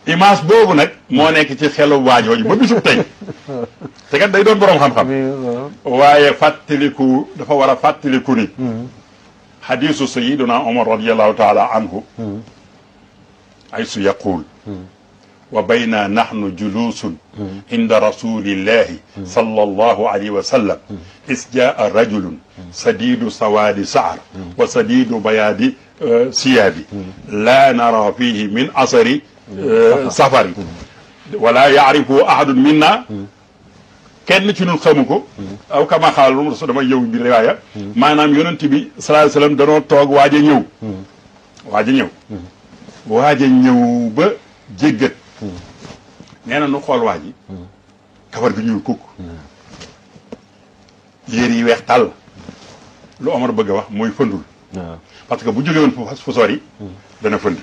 image boobu nag moo nekk ci xelu waajooju ba bisub tey te kat day doon boroom xam-xam waaye fàttaliku dafa war a fàttaliku ni xadiisu sayiduna Omar radiallahu taala anhu aysu yaquul wa bayna nahnu juluusun inda rasulillahi sallallahu alayhi wa sallam is jaa rajulun sadiidu sawaadi saar wa sadiidu bayaadi siyaabi laa nara fiihi min asari safari wala yaarifu ahadun minna kenn ci ñun xamu ko aw kama xaalum dama yow bi riwaaya maanaam yonent bi sallallahu alayhi wa sallam danoo toog waaj a ñëw waaj a ñëw ba jéggat nee na nu xool waa ji kawar bi ñuul kukk yéer yi weex tàll lu Omar bëgg a wax mooy fëndul parce que bu jógee woon fu sori dana fënd